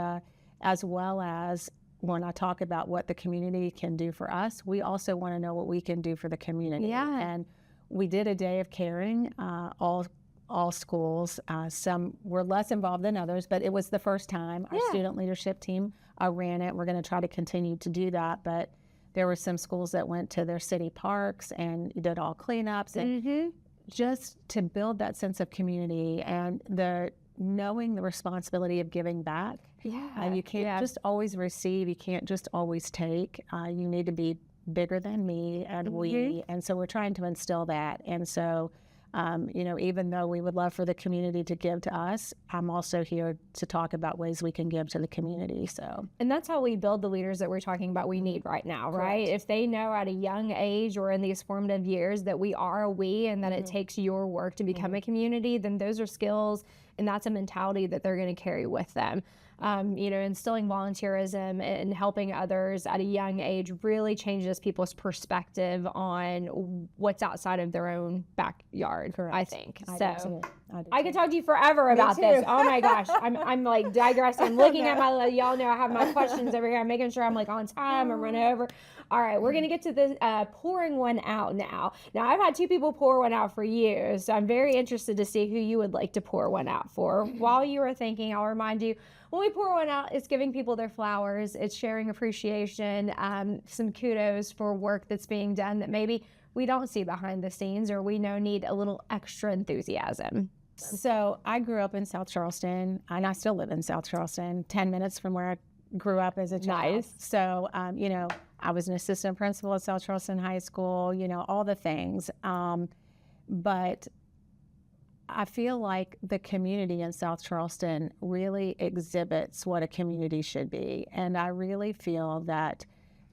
as well as when I talk about what the community can do for us, we also want to know what we can do for the community. Yeah. And we did a day of caring, all schools. Some were less involved than others, but it was the first time. Our student leadership team ran it. We're going to try to continue to do that, but there were some schools that went to their city parks and did all cleanups, and just to build that sense of community and knowing the responsibility of giving back. You can't just always receive. You can't just always take. You need to be bigger than me and we. And so we're trying to instill that. And so, you know, even though we would love for the community to give to us, I'm also here to talk about ways we can give to the community. So, and that's how we build the leaders that we're talking about we need right now, right? If they know at a young age or in these formative years that we are a we, and that it takes your work to become a community, then those are skills and that's a mentality that they're going to carry with them. You know, instilling volunteerism and helping others at a young age really changes people's perspective on what's outside of their own backyard, I think. I could talk to you forever about this. Oh my gosh. I'm like digressing. I'm looking at my, y'all know I have my questions over here. I'm making sure I'm like on time. I'm running over. All right, we're going to get to the pouring one out now. Now, I've had two people pour one out for you, so I'm very interested to see who you would like to pour one out for. While you are thinking, I'll remind you, when we pour one out, it's giving people their flowers. It's sharing appreciation, some kudos for work that's being done that maybe we don't see behind the scenes, or we know need a little extra enthusiasm. So I grew up in South Charleston, and I still live in South Charleston, 10 minutes from where I grew up as a child. Nice. So, you know, I was an assistant principal at South Charleston High School, you know, all the things. But I feel like the community in South Charleston really exhibits what a community should be. And I really feel that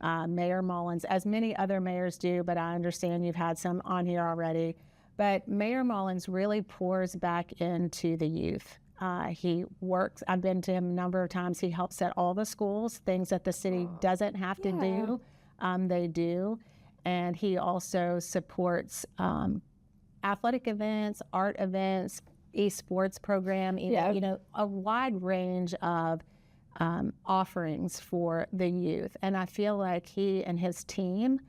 Mayor Mullins, as many other mayors do, but I understand you've had some on here already, but Mayor Mullins really pours back into the youth. He works, I've been to him a number of times. He helps at all the schools, things that the city doesn't have to do, they do. And he also supports athletic events, art events, esports program, you know, a wide range of offerings for the youth. And I feel like he and his team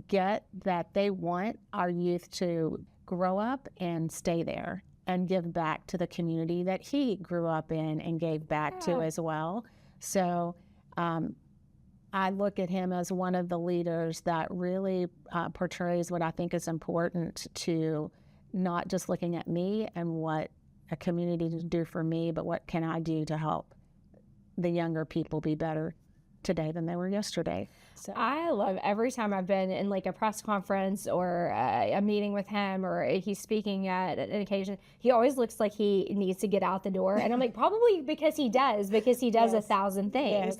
get that they want our youth to grow up and stay there and give back to the community that he grew up in and gave back to as well. So I look at him as one of the leaders that really portrays what I think is important, to not just looking at me and what a community to do for me, but what can I do to help the younger people be better today than they were yesterday. So I love every time I've been in like a press conference or a meeting with him, or he's speaking at an occasion, he always looks like he needs to get out the door. And I'm like, probably because he does 1,000 things.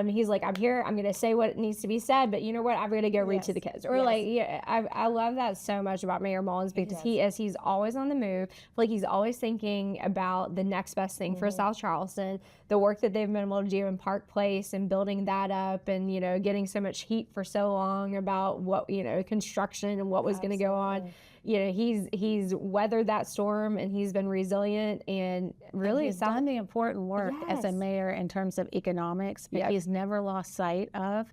He's like, I'm here, I'm going to say what needs to be said, but you know what? I'm going to go read to the kids. Or I love that so much about Mayor Mullins, because he's always on the move. Like, he's always thinking about the next best thing for South Charleston, the work that they've been able to do in Park Place and building that up, and, you know, getting so much heat for so long about what, you know, construction and what was going to go on. You know, he's weathered that storm, and he's been resilient, and really he's done the important work as a mayor in terms of economics, but he's never lost sight of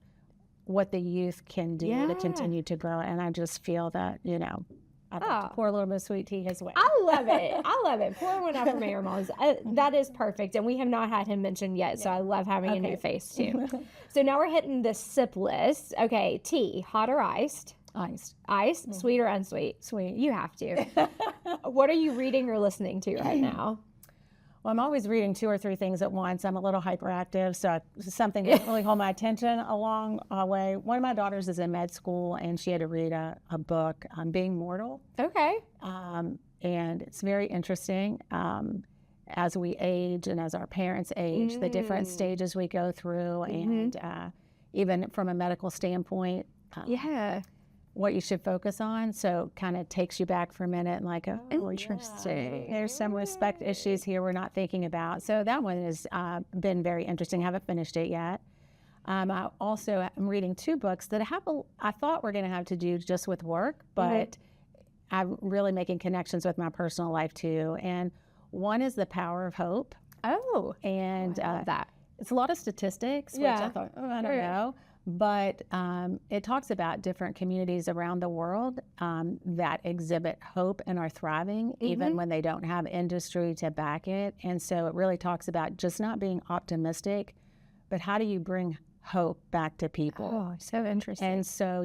what the youth can do to continue to grow. And I just feel that, you know, I thought to pour a little bit of sweet tea his way. I love it. I love it. Pour one out for Mayor Moss. That is perfect. And we have not had him mentioned yet, so I love having a new face too. So now we're hitting the sip list. Okay, tea, hot or iced? Iced. Iced? Sweet or unsweet? Sweet. You have to. What are you reading or listening to right now? Well, I'm always reading 2 or 3 things at once. I'm a little hyperactive, so something doesn't really hold my attention a long way. One of my daughters is in med school, and she had to read a book on being mortal. Okay. And it's very interesting. As we age and as our parents age, the different stages we go through, and even from a medical standpoint, what you should focus on. So kind of takes you back for a minute and like, oh, interesting. There's some respect issues here we're not thinking about. So that one has been very interesting. I haven't finished it yet. I also am reading 2 books that I thought were going to have to do just with work, but I'm really making connections with my personal life too. And one is The Power of Hope. Oh. And that. It's a lot of statistics, which I thought, I don't know. But it talks about different communities around the world that exhibit hope and are thriving, even when they don't have industry to back it. And so it really talks about just not being optimistic, but how do you bring hope back to people? Oh, so interesting. And so,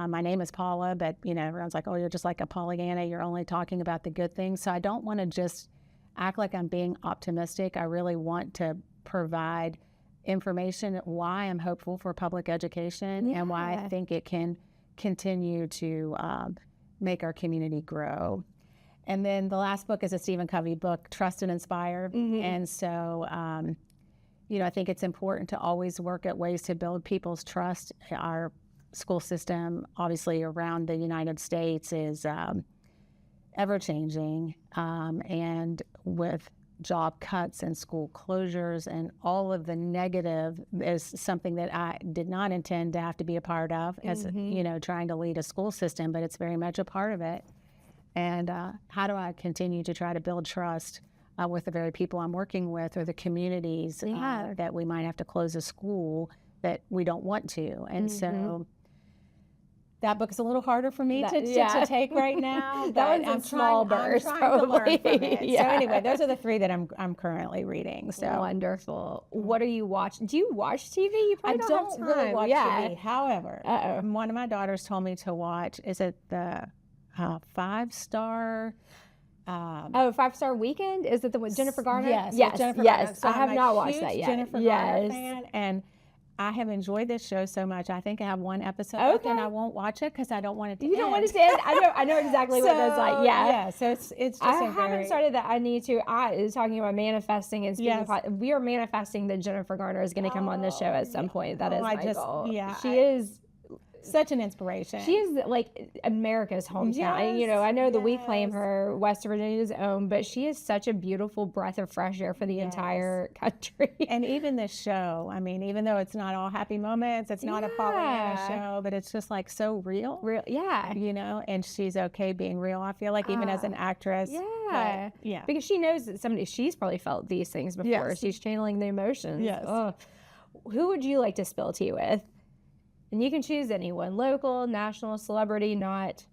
my name is Paula, but, everyone's like, oh, you're just like a Pollyanna. You're only talking about the good things. So I don't want to just act like I'm being optimistic. I really want to provide information why I'm hopeful for public education and why I think it can continue to make our community grow. And then the last book is a Stephen Covey book, Trust and Inspire. And so, I think it's important to always work at ways to build people's trust. Our school system, obviously around the United States, is ever-changing, and with job cuts and school closures and all of the negative is something that I did not intend to have to be a part of as, trying to lead a school system, but it's very much a part of it. And how do I continue to try to build trust with the very people I'm working with or the communities that we might have to close a school that we don't want to. And so that book is a little harder for me to take right now. That one's in small bursts, probably. To learn from it. So anyway, those are the 3 that I'm currently reading. So wonderful. What are you watching? Do you watch TV? You probably don't have time. Really watch TV. However, one of my daughters told me to watch. Is it the 5-Star? 5-Star Weekend? Is it the one Jennifer Garner? Yes. Jennifer Garner. So I have not watched that yet. Jennifer Garner fan, and I have enjoyed this show so much. I think I have one episode left, and I won't watch it because I don't want it to end. You don't want it to end? I know exactly what that's like. Yeah. So it's just I haven't started that. I need to. I is talking about manifesting and speaking. We are manifesting that Jennifer Garner is going to come on this show at some point. That is my goal. Yeah. She is such an inspiration. She is like America's hometown. I know that we claim her West Virginia's own, but she is such a beautiful breath of fresh air for the entire country. And even this show, I mean, even though it's not all happy moments, it's not a Pollyanna show, but it's just like so real. And she's okay being real. I feel like even as an actress. Because she knows that she's probably felt these things before. She's channeling the emotions. Who would you like to spill tea with? And you can choose anyone, local, national, celebrity, not.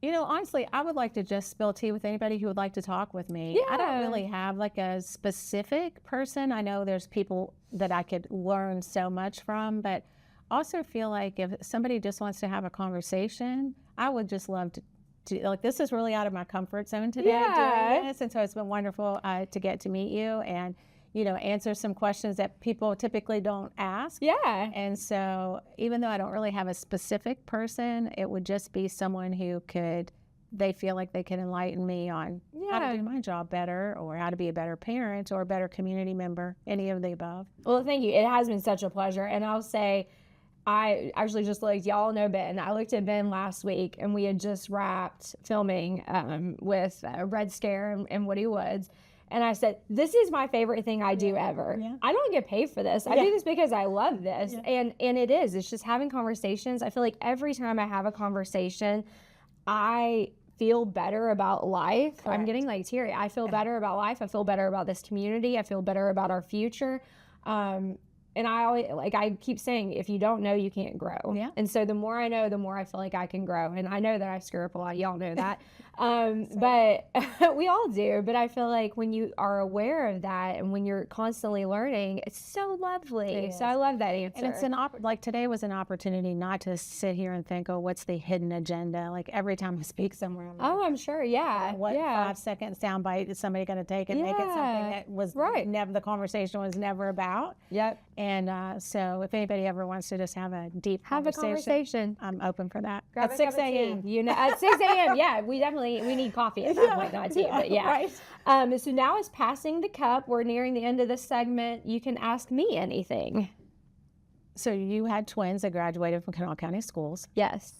Honestly, I would like to just spill tea with anybody who would like to talk with me. I don't really have like a specific person. I know there's people that I could learn so much from, but also feel like if somebody just wants to have a conversation, I would just love to like, this is really out of my comfort zone today doing this. And so it's been wonderful to get to meet you and answer some questions that people typically don't ask. And so even though I don't really have a specific person, it would just be someone who they feel like they can enlighten me on how to do my job better or how to be a better parent or a better community member, any of the above. Well, thank you. It has been such a pleasure. And I'll say, I actually just looked, y'all know Ben. I looked at Ben last week and we had just wrapped filming with Red Scare and Woody Woods. And I said, this is my favorite thing I do ever. I don't get paid for this. I do this because I love this. And it is. It's just having conversations. I feel like every time I have a conversation, I feel better about life. Correct. I'm getting like teary. I feel better about life. I feel better about this community. I feel better about our future. and I always, like, I keep saying, if you don't know, you can't grow. Yeah. And so the more I know, the more I feel like I can grow. And I know that I screw up a lot. Y'all know that. But we all do. But I feel like when you are aware of that and when you're constantly learning, it's so lovely. So I love that answer. And it's like today was an opportunity not to sit here and think, oh, what's the hidden agenda? Like every time I speak somewhere, I'm like, I'm sure. Yeah. what 5-second soundbite is somebody going to take and make it something that was never, the conversation was never about? Yep. And so if anybody ever wants to just have a deep conversation, I'm open for that. Grab at 6 a.m. You know, at 6 a.m. Yeah, we need coffee at that point, not tea, but yeah. Right. So now is passing the cup. We're nearing the end of this segment. You can ask me anything. So you had twins that graduated from Kanawha County schools. Yes.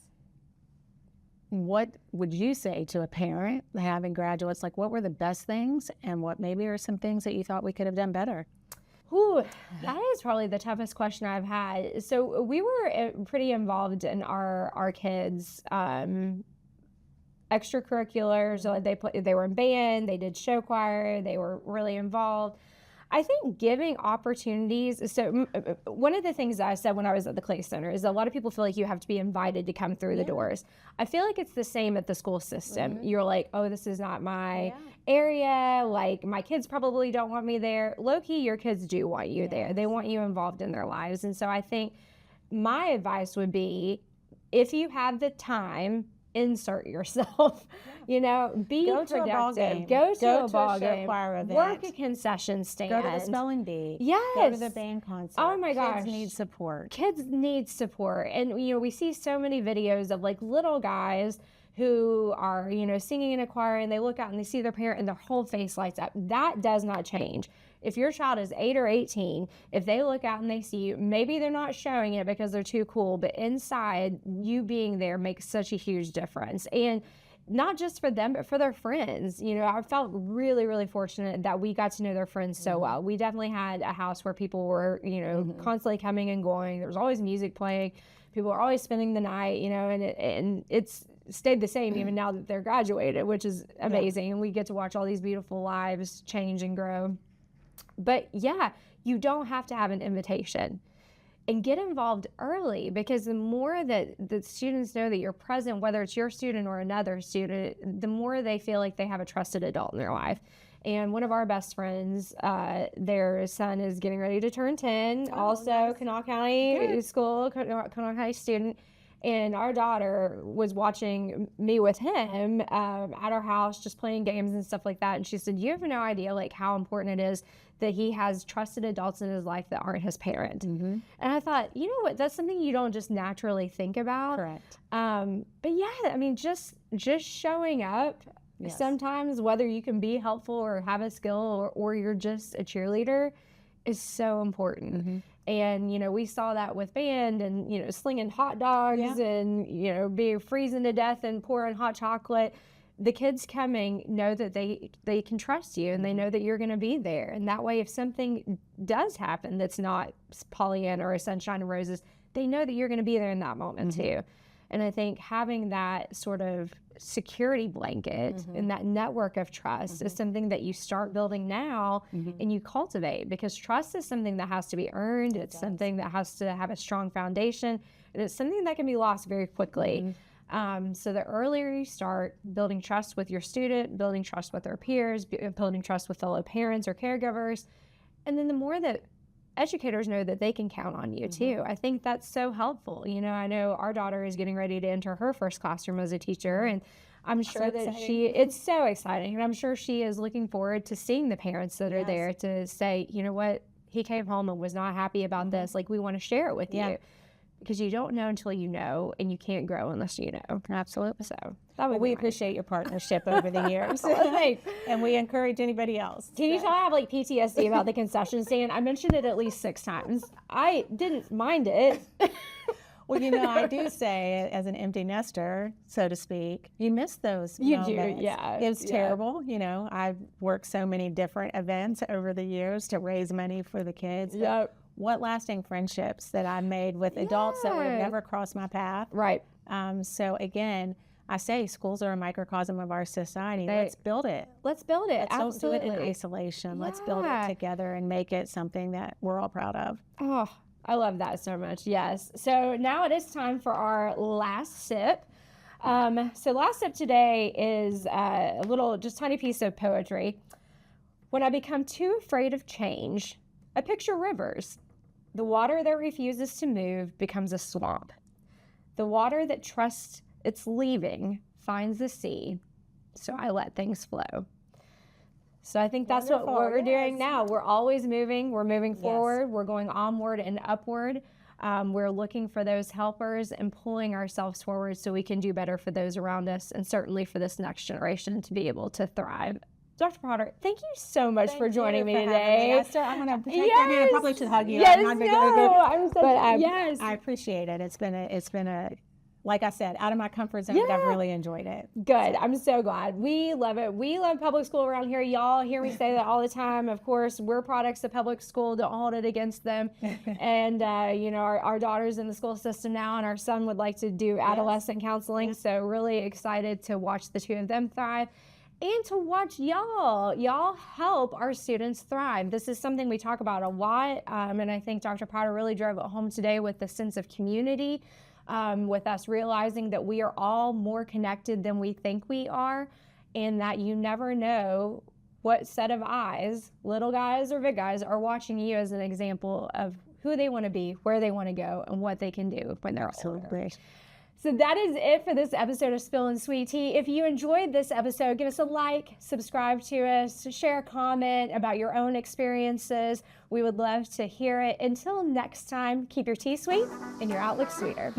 What would you say to a parent having graduates? Like, what were the best things, and what maybe are some things that you thought we could have done better? Ooh, that is probably the toughest question I've had. So we were pretty involved in our kids' extracurriculars. So they were in band, they did show choir, they were really involved. I think giving opportunities. So one of the things that I said when I was at the Clay Center is a lot of people feel like you have to be invited to come through the doors. I feel like it's the same at the school system. You're like, oh, this is not my area. Like, my kids probably don't want me there. Low-key, your kids do want you there. They want you involved in their lives. And so I think my advice would be, if you have the time, insert yourself. You know, be productive. Go to a ball game. Work a concession stand. Go to the spelling bee. Yes. Go to the band concert. Oh my gosh. Kids need support. Kids need support. And, you know, we see so many videos of like little guys who are, you know, singing in a choir, and they look out and they see their parent and their whole face lights up. That does not change. If your child is 8 or 18, if they look out and they see you, maybe they're not showing it because they're too cool, but inside, you being there makes such a huge difference. And not just for them, but for their friends. You know, I felt really, really fortunate that we got to know their friends so well. We definitely had a house where people were, you know, constantly coming and going. There was always music playing. People were always spending the night, you know, and it's stayed the same even now that they're graduated, which is amazing. And we get to watch all these beautiful lives change and grow. But yeah, you don't have to have an invitation. And get involved early, because the more that the students know that you're present, whether it's your student or another student, the more they feel like they have a trusted adult in their life. And one of our best friends, their son is getting ready to turn 10, also Kanawha County School, Kanawha County student. And our daughter was watching me with him at our house, just playing games and stuff like that. And she said, you have no idea like how important it is that he has trusted adults in his life that aren't his parent. And I thought, you know what, that's something you don't just naturally think about. Correct. But yeah, I mean, just showing up sometimes, whether you can be helpful or have a skill or you're just a cheerleader, is so important. And, you know, we saw that with band and, you know, slinging hot dogs and, you know, being freezing to death and pouring hot chocolate. The kids coming know that they can trust you and they know that you're going to be there. And that way, if something does happen that's not Pollyanna or a sunshine and roses, they know that you're going to be there in that moment too. And I think having that sort of security blanket and that network of trust is something that you start building now and you cultivate, because trust is something that has to be earned. It's something that has to have a strong foundation, and it's something that can be lost very quickly. So the earlier you start building trust with your student, building trust with their peers, building trust with fellow parents or caregivers, and then the more that educators know that they can count on you too. I think that's so helpful. You know, I know our daughter is getting ready to enter her first classroom as a teacher, and I'm sure that it's so exciting, and I'm sure she is looking forward to seeing the parents that are there to say, you know what, he came home and was not happy about this. Like, we want to share it with you. Because you don't know until you know, and you can't grow unless you know. Absolutely. So we appreciate your partnership over the years. And we encourage anybody else. Can you tell I have like PTSD about the concession stand? I mentioned it at least 6 times. I didn't mind it. Well, you know, I do say, as an empty nester, so to speak, you miss those moments. You do, yeah. It was terrible. You know, I've worked so many different events over the years to raise money for the kids. What lasting friendships that I made with adults that would have never crossed my path. Right. So again, I say schools are a microcosm of our society. Let's build it. Let's build it. Let's Absolutely. don't do it in isolation. Let's build it together and make it something that we're all proud of. Oh, I love that so much. Yes. So now it is time for our last sip. So last sip today is a little, just tiny piece of poetry. When I become too afraid of change, I picture rivers. The water that refuses to move becomes a swamp. The water that trusts it's leaving finds the sea. So I let things flow. So I think that's what we're doing now. We're always moving. We're moving forward. We're going onward and upward. We're looking for those helpers and pulling ourselves forward so we can do better for those around us and certainly for this next generation to be able to thrive. Dr. Potter, thank you so much for joining me today. I'm going to take your hand. I probably should hug you. Yes, I appreciate it. It's been a like I said, out of my comfort zone, but I've really enjoyed it. Good. I'm so glad. We love it. We love public school around here. Y'all hear me say that all the time. Of course, we're products of public school. Don't hold it against them. And, our daughter's in the school system now, and our son would like to do adolescent counseling. So really excited to watch the two of them thrive and to watch y'all help our students thrive. This is something we talk about a lot. And I think Dr. Potter really drove it home today with the sense of community. With us realizing that we are all more connected than we think we are, and that you never know what set of eyes, little guys or big guys, are watching you as an example of who they want to be, where they want to go, and what they can do when they're older. So that is it for this episode of Spillin Sweet Tea. If you enjoyed this episode, give us a like, subscribe to us, share a comment about your own experiences. We would love to hear it. Until next time, keep your tea sweet and your outlook sweeter.